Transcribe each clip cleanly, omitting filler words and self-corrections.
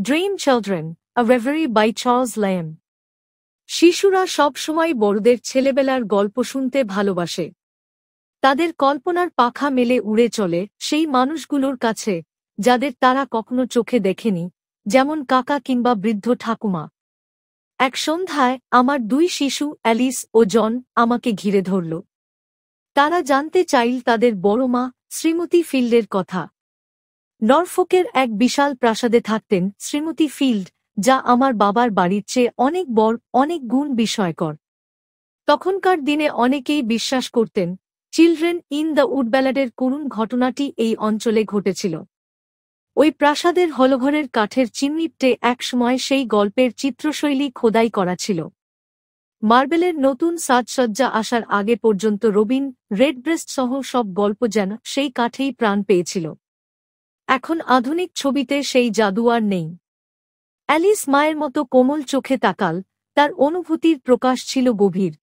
Dream Children, a Reverie by Charles Lamb। শিশুরা সব সময় বড়দের ছেলেবেলার গল্প শুনতে ভালোবাসে। তাদের কল্পনার পাখা মেলে উড়ে চলে সেই মানুষগুলোর কাছে যাদের তারা কখনো চোখে দেখেনি, যেমন কাকা কিংবা বৃদ্ধ ঠাকুমা। এক সন্ধ্যায় আমার দুই শিশু অ্যালিস ও জন আমাকে ঘিরে ধরল। তারা জানতে চাইল তাদের বড় মা শ্রীমতী ফিল্ডের কথা। নরফোকের এক বিশাল প্রাসাদে থাকতেন শ্রীমতী ফিল্ড, যা আমার বাবার বাড়ির চেয়ে অনেক বড়, অনেক গুণ বিষয়কর। তখনকার দিনে অনেকেই বিশ্বাস করতেন চিলড্রেন ইন দ্য উড ব্যালাডের করুণ ঘটনাটি এই অঞ্চলে ঘটেছিল। ওই প্রাসাদের হলঘরের কাঠের চিমনিতে একসময় সেই গল্পের চিত্রশৈলী খোদাই করা ছিল। মার্বেলের নতুন সাজসজ্জা আসার আগে পর্যন্ত রবিন রেডব্রেস্ট সহ সব গল্প যেন সেই কাঠেই প্রাণ পেয়েছিল। এখন আধুনিক ছবিতে সেই জাদু আর নেই। অ্যালিস মায়ের মতো কোমল চোখে তাকাল, তার অনুভূতির প্রকাশ ছিল গভীর।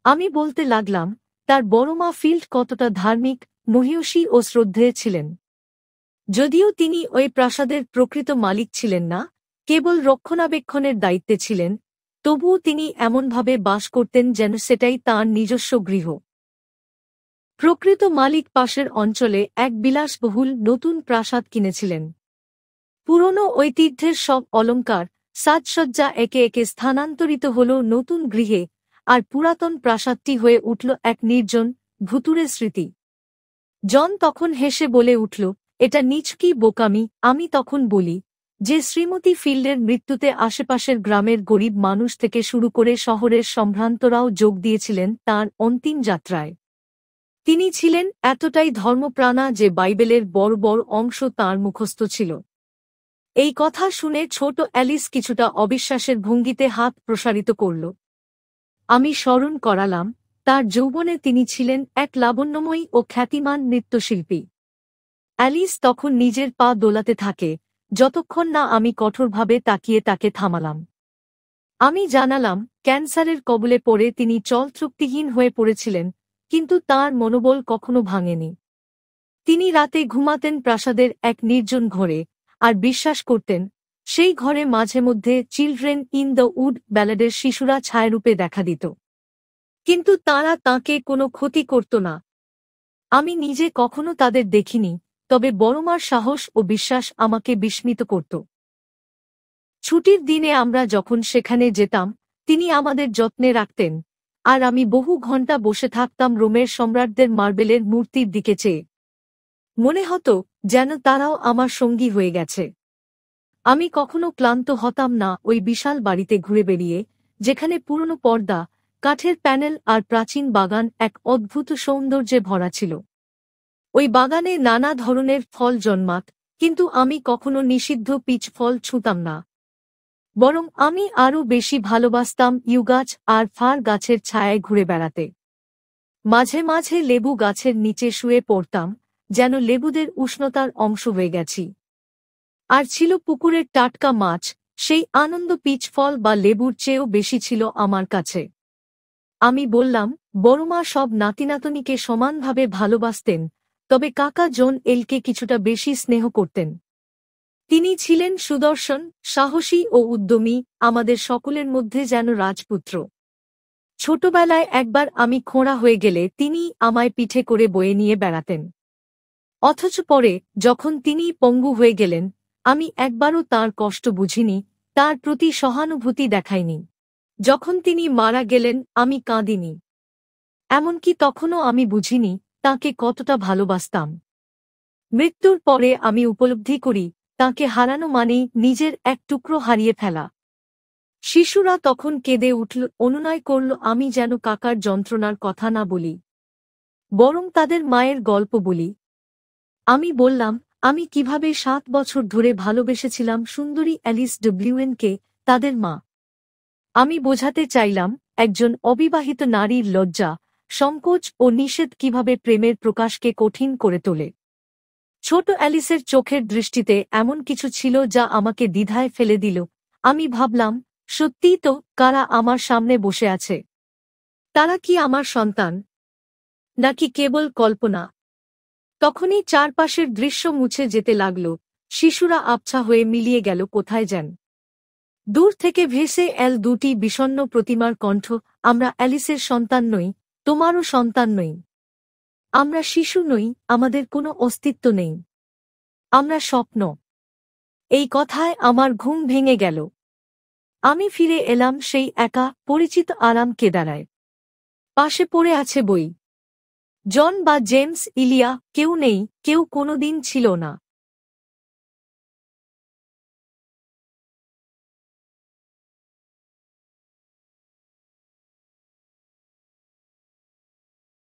আমি বলতে লাগলাম তার বড় মা ফিল্ড কতটা ধার্মিক, মহিয়সী ও শ্রদ্ধেয় ছিলেন। যদিও তিনি ওই প্রাসাদের প্রকৃত মালিক ছিলেন না, কেবল রক্ষণাবেক্ষণের দায়িত্বে ছিলেন, তবুও তিনি এমনভাবে বাস করতেন যেন সেটাই তাঁর নিজস্ব গৃহ। প্রকৃত মালিক পাশের অঞ্চলে এক বিলাসবহুল নতুন প্রাসাদ কিনেছিলেন। পুরনো ঐতিহ্যের সব অলংকার, সাজসজ্জা একে একে স্থানান্তরিত হল নতুন গৃহে, আর পুরাতন প্রাসাদটি হয়ে উঠল এক নির্জন, ভুতুড়ে স্মৃতি। জন তখন হেসে বলে উঠল, এটা নিছকই বোকামি। আমি তখন বলি যে শ্রীমতী ফিল্ডের মৃত্যুতে আশেপাশের গ্রামের গরিব মানুষ থেকে শুরু করে শহরের সম্ভ্রান্তরাও যোগ দিয়েছিলেন তাঁর অন্তিম যাত্রায়। তিনি ছিলেন এতটাই ধর্মপ্রাণা যে বাইবেলের বড় বড় অংশ তাঁর মুখস্থ ছিল। এই কথা শুনে ছোট অ্যালিস কিছুটা অবিশ্বাসের ভঙ্গিতে হাত প্রসারিত করল। আমি স্মরণ করালাম তার যৌবনে তিনি ছিলেন এক লাবণ্যময়ী ও খ্যাতিমান নৃত্যশিল্পী। অ্যালিস তখন নিজের পা দোলাতে থাকে, যতক্ষণ না আমি কঠোরভাবে তাকিয়ে তাকে থামালাম। আমি জানালাম ক্যান্সারের কবলে পড়ে তিনি চলতৃপ্তিহীন হয়ে পড়েছিলেন, কিন্তু তাঁর মনোবল কখনো ভাঙেনি। তিনি রাতে ঘুমাতেন প্রাসাদের এক নির্জন ঘরে, আর বিশ্বাস করতেন সেই ঘরে মাঝে মধ্যে চিলড্রেন ইন দ্য উড ব্যালাডের শিশুরা ছায়ারূপে দেখা দিত। কিন্তু তাঁরা তাঁকে কোনো ক্ষতি করত না। আমি নিজে কখনো তাদের দেখিনি, তবে বড়মার সাহস ও বিশ্বাস আমাকে বিস্মিত করত। ছুটির দিনে আমরা যখন সেখানে যেতাম, তিনি আমাদের যত্নে রাখতেন, আর আমি বহু ঘণ্টা বসে থাকতাম রোমের সম্রাটদের মার্বেলের মূর্তির দিকে চেয়ে। মনে হতো যেন তারাও আমার সঙ্গী হয়ে গেছে। আমি কখনো ক্লান্ত হতাম না ওই বিশাল বাড়িতে ঘুরে বেরিয়ে, যেখানে পুরনো পর্দা, কাঠের প্যানেল আর প্রাচীন বাগান এক অদ্ভুত সৌন্দর্যে ভরা ছিল। ওই বাগানে নানা ধরনের ফল জন্মাত, কিন্তু আমি কখনো নিষিদ্ধ পিচ ফল ছুঁতাম না। বরং আমি আরও বেশি ভালোবাসতাম ইউগাছ আর ফার গাছের ছায়ায় ঘুরে বেড়াতে। মাঝে মাঝে লেবু গাছের নিচে শুয়ে পড়তাম, যেন লেবুদের উষ্ণতার অংশ হয়ে গেছি। আর ছিল পুকুরের টাটকা মাছ, সেই আনন্দ পিচ ফল বা লেবুর চেয়েও বেশি ছিল আমার কাছে। আমি বললাম বড়মা সব নাতিনাতনিকে সমানভাবে ভালোবাসতেন, তবে কাকা জন এলকে কিছুটা বেশি স্নেহ করতেন। তিনি ছিলেন সুদর্শন, সাহসী ও উদ্যমী, আমাদের সকলের মধ্যে যেন রাজপুত্র। ছোটবেলায় একবার আমি খোঁড়া হয়ে গেলে তিনি আমায় পিঠে করে বয়ে নিয়ে বেড়াতেন। অথচ পরে যখন তিনি পঙ্গু হয়ে গেলেন, আমি একবারও তাঁর কষ্ট বুঝিনি, তার প্রতি সহানুভূতি দেখাইনি। যখন তিনি মারা গেলেন আমি কাঁদিনি। এমনকি তখনও আমি বুঝিনি তাঁকে কতটা ভালোবাসতাম। মৃত্যুর পরে আমি উপলব্ধি করি তাঁকে হারানো মানেই নিজের এক টুকরো হারিয়ে ফেলা। শিশুরা তখন কেঁদে উঠল, অনুনয় করল আমি যেন কাকার যন্ত্রণার কথা না বলি, বরং তাদের মায়ের গল্প বলি। আমি বললাম আমি কিভাবে 7 বছর ধরে ভালোবেসেছিলাম সুন্দরী অ্যালিস ডব্লিউএনকে, তাদের মা। আমি বোঝাতে চাইলাম একজন অবিবাহিত নারীর লজ্জা, সংকোচ ও নিষেধ কিভাবে প্রেমের প্রকাশকে কঠিন করে তোলে। ছোট অ্যালিসের চোখের দৃষ্টিতে এমন কিছু ছিল যা আমাকে দ্বিধায় ফেলে দিল। আমি ভাবলাম সত্যিই তো, কারা আমার সামনে বসে আছে? তারা কি আমার সন্তান, নাকি কেবল কল্পনা? তখনই চারপাশের দৃশ্য মুছে যেতে লাগল, শিশুরা আবছা হয়ে মিলিয়ে গেল কোথায় যান। দূর থেকে ভেসে এল দুটি বিষণ্ণ প্রতিমার কণ্ঠ, আমরা অ্যালিসের সন্তান নই, তোমারও সন্তান নই। আমরা শিশু নই, আমাদের কোনো অস্তিত্ব নেই। আমরা স্বপ্ন। এই কথায় আমার ঘুম ভেঙে গেল। আমি ফিরে এলাম সেই একা পরিচিত আরাম কেদারায়। পাশে পড়ে আছে বই। জন বা জেমস, ইলিয়া, কেউ নেই, কেউ কোনোদিন ছিল না।